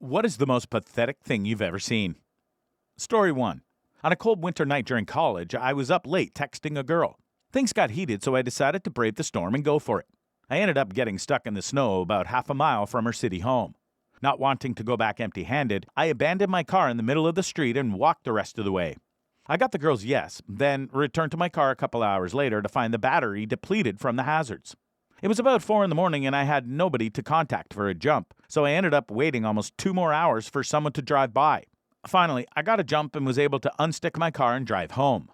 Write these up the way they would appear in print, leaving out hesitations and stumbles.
What is the most pathetic thing you've ever seen? Story 1. On a cold winter night during college, I was up late texting a girl. Things got heated, so I decided to brave the storm and go for it. I ended up getting stuck in the snow about half a mile from her city home. Not wanting to go back empty-handed, I abandoned my car in the middle of the street and walked the rest of the way. I got the girl's yes, then returned to my car a couple hours later to find the battery depleted from the hazards. It was about 4 a.m. and I had nobody to contact for a jump, so I ended up waiting almost 2 more hours for someone to drive by. Finally, I got a jump and was able to unstick my car and drive home.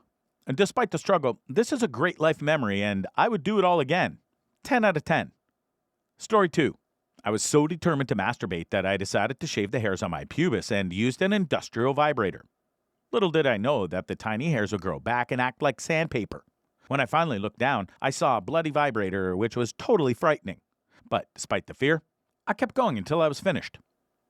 And despite the struggle, this is a great life memory and I would do it all again. 10 out of 10. Story 2. I was so determined to masturbate that I decided to shave the hairs on my pubis and used an industrial vibrator. Little did I know that the tiny hairs would grow back and act like sandpaper. When I finally looked down, I saw a bloody vibrator, which was totally frightening. But despite the fear, I kept going until I was finished.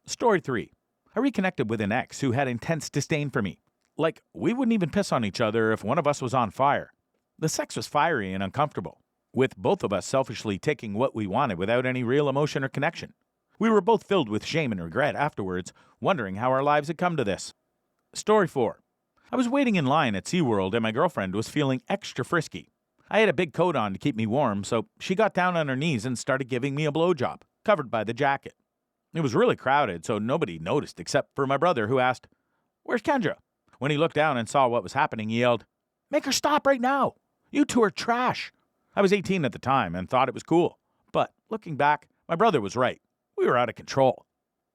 Story 3. I reconnected with an ex who had intense disdain for me. Like, we wouldn't even piss on each other if one of us was on fire. The sex was fiery and uncomfortable, with both of us selfishly taking what we wanted without any real emotion or connection. We were both filled with shame and regret afterwards, wondering how our lives had come to this. Story 4. I was waiting in line at SeaWorld and my girlfriend was feeling extra frisky. I had a big coat on to keep me warm, so she got down on her knees and started giving me a blowjob, covered by the jacket. It was really crowded, so nobody noticed except for my brother, who asked, "Where's Kendra?" When he looked down and saw what was happening, he yelled, "Make her stop right now! You two are trash!" I was 18 at the time and thought it was cool. But looking back, my brother was right. We were out of control.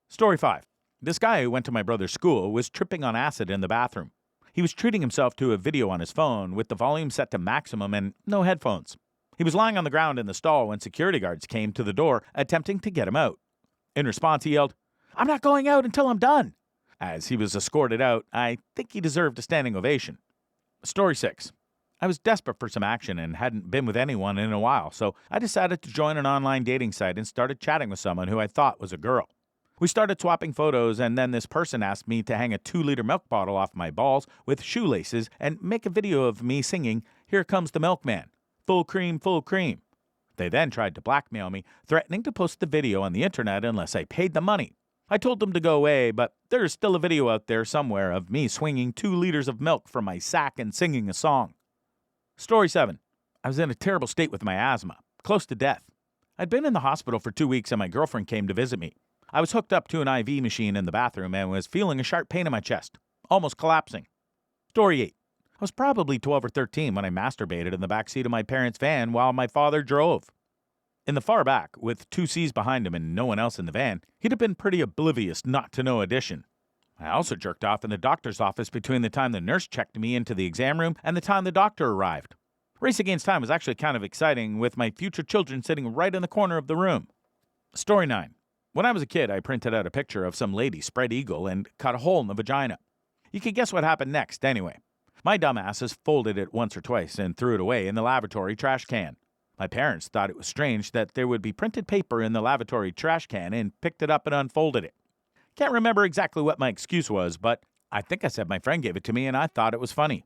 Story 5. This guy who went to my brother's school was tripping on acid in the bathroom. He was treating himself to a video on his phone with the volume set to maximum and no headphones. He was lying on the ground in the stall when security guards came to the door, attempting to get him out. In response, he yelled, "I'm not going out until I'm done." As he was escorted out, I think he deserved a standing ovation. Story 6. I was desperate for some action and hadn't been with anyone in a while, so I decided to join an online dating site and started chatting with someone who I thought was a girl. We started swapping photos, and then this person asked me to hang a 2-liter milk bottle off my balls with shoelaces and make a video of me singing, "Here Comes the Milkman, full cream, full cream." They then tried to blackmail me, threatening to post the video on the internet unless I paid the money. I told them to go away, but there is still a video out there somewhere of me swinging 2 liters of milk from my sack and singing a song. Story 7. I was in a terrible state with my asthma, close to death. I'd been in the hospital for 2 weeks and my girlfriend came to visit me. I was hooked up to an IV machine in the bathroom and was feeling a sharp pain in my chest, almost collapsing. Story 8. I was probably 12 or 13 when I masturbated in the backseat of my parents' van while my father drove. In the far back, with 2 C's behind him and no one else in the van, he'd have been pretty oblivious not to know addition. I also jerked off in the doctor's office between the time the nurse checked me into the exam room and the time the doctor arrived. Race against time was actually kind of exciting, with my future children sitting right in the corner of the room. Story 9. When I was a kid, I printed out a picture of some lady spread eagle and cut a hole in the vagina. You can guess what happened next anyway. My dumbasses folded it once or twice and threw it away in the lavatory trash can. My parents thought it was strange that there would be printed paper in the lavatory trash can and picked it up and unfolded it. Can't remember exactly what my excuse was, but I think I said my friend gave it to me and I thought it was funny.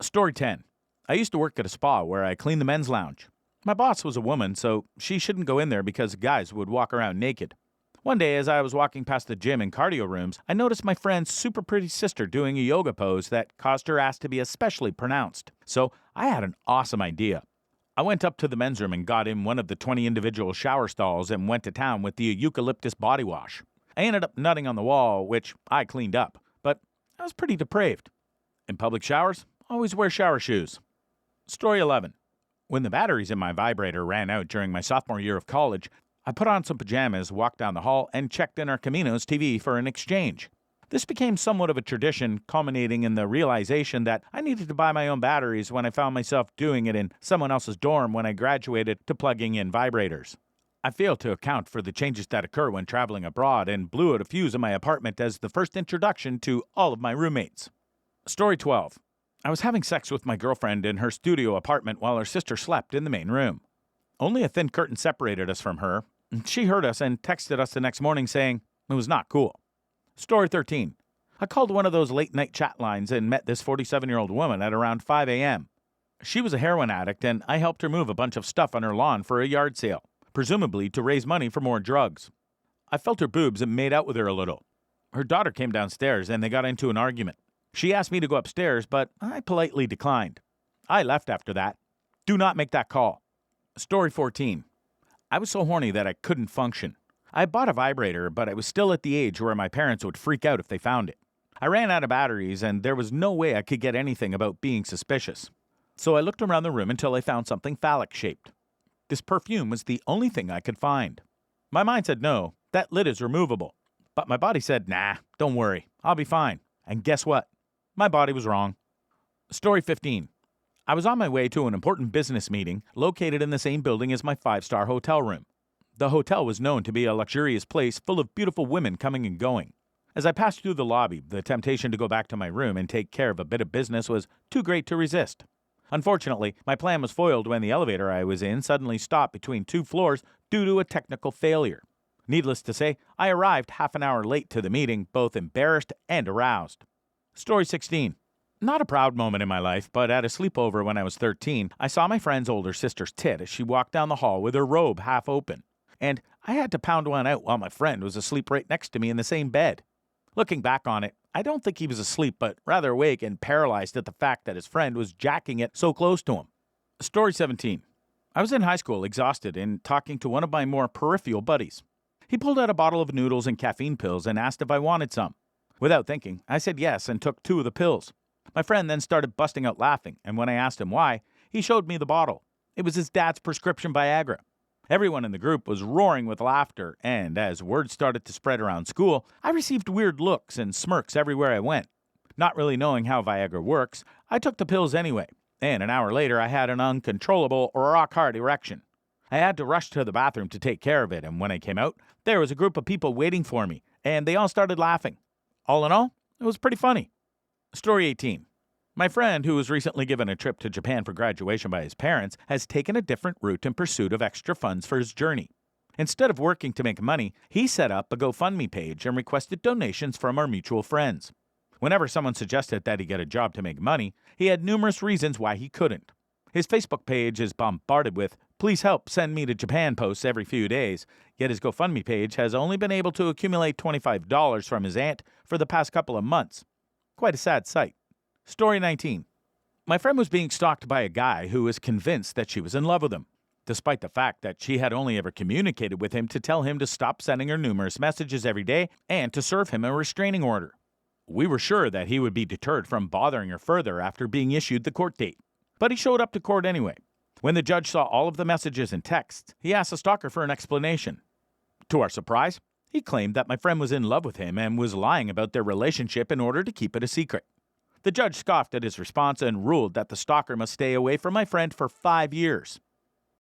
Story 10. I used to work at a spa where I cleaned the men's lounge. My boss was a woman, so she shouldn't go in there because guys would walk around naked. One day, as I was walking past the gym and cardio rooms, I noticed my friend's super pretty sister doing a yoga pose that caused her ass to be especially pronounced. So I had an awesome idea. I went up to the men's room and got in one of the 20 individual shower stalls and went to town with the eucalyptus body wash. I ended up nutting on the wall, which I cleaned up, but I was pretty depraved. In public showers, always wear shower shoes. Story 11. When the batteries in my vibrator ran out during my sophomore year of college, I put on some pajamas, walked down the hall, and checked in our Camino's TV for an exchange. This became somewhat of a tradition, culminating in the realization that I needed to buy my own batteries when I found myself doing it in someone else's dorm when I graduated to plugging in vibrators. I failed to account for the changes that occur when traveling abroad and blew out a fuse in my apartment as the first introduction to all of my roommates. Story 12. I was having sex with my girlfriend in her studio apartment while her sister slept in the main room. Only a thin curtain separated us from her. She heard us and texted us the next morning saying it was not cool. Story 13. I called one of those late-night chat lines and met this 47-year-old woman at around 5 a.m. She was a heroin addict, and I helped her move a bunch of stuff on her lawn for a yard sale, presumably to raise money for more drugs. I felt her boobs and made out with her a little. Her daughter came downstairs and they got into an argument. She asked me to go upstairs, but I politely declined. I left after that. Do not make that call. Story 14. I was so horny that I couldn't function. I bought a vibrator, but I was still at the age where my parents would freak out if they found it. I ran out of batteries, and there was no way I could get anything about being suspicious. So I looked around the room until I found something phallic-shaped. This perfume was the only thing I could find. My mind said no, that lid is removable. But my body said, nah, don't worry, I'll be fine. And guess what? My body was wrong. Story 15. I was on my way to an important business meeting located in the same building as my 5-star hotel room. The hotel was known to be a luxurious place full of beautiful women coming and going. As I passed through the lobby, the temptation to go back to my room and take care of a bit of business was too great to resist. Unfortunately, my plan was foiled when the elevator I was in suddenly stopped between 2 floors due to a technical failure. Needless to say, I arrived half an hour late to the meeting, both embarrassed and aroused. Story 16. Not a proud moment in my life, but at a sleepover when I was 13, I saw my friend's older sister's tit as she walked down the hall with her robe half open. And I had to pound one out while my friend was asleep right next to me in the same bed. Looking back on it, I don't think he was asleep, but rather awake and paralyzed at the fact that his friend was jacking it so close to him. Story 17. I was in high school, exhausted, and talking to one of my more peripheral buddies. He pulled out a bottle of noodles and caffeine pills and asked if I wanted some. Without thinking, I said yes and took 2 of the pills. My friend then started busting out laughing, and when I asked him why, he showed me the bottle. It was his dad's prescription Viagra. Everyone in the group was roaring with laughter, and as word started to spread around school, I received weird looks and smirks everywhere I went. Not really knowing how Viagra works, I took the pills anyway, and an hour later I had an uncontrollable rock-hard erection. I had to rush to the bathroom to take care of it, and when I came out, there was a group of people waiting for me, and they all started laughing. All in all, it was pretty funny. Story 18. My friend, who was recently given a trip to Japan for graduation by his parents, has taken a different route in pursuit of extra funds for his journey. Instead of working to make money, he set up a GoFundMe page and requested donations from our mutual friends. Whenever someone suggested that he get a job to make money, he had numerous reasons why he couldn't. His Facebook page is bombarded with, "Please help send me to Japan" posts every few days, yet his GoFundMe page has only been able to accumulate $25 from his aunt for the past couple of months. Quite a sad sight. Story 19. My friend was being stalked by a guy who was convinced that she was in love with him, despite the fact that she had only ever communicated with him to tell him to stop sending her numerous messages every day and to serve him a restraining order. We were sure that he would be deterred from bothering her further after being issued the court date. But he showed up to court anyway. When the judge saw all of the messages and texts, he asked the stalker for an explanation. To our surprise, he claimed that my friend was in love with him and was lying about their relationship in order to keep it a secret. The judge scoffed at his response and ruled that the stalker must stay away from my friend for 5 years.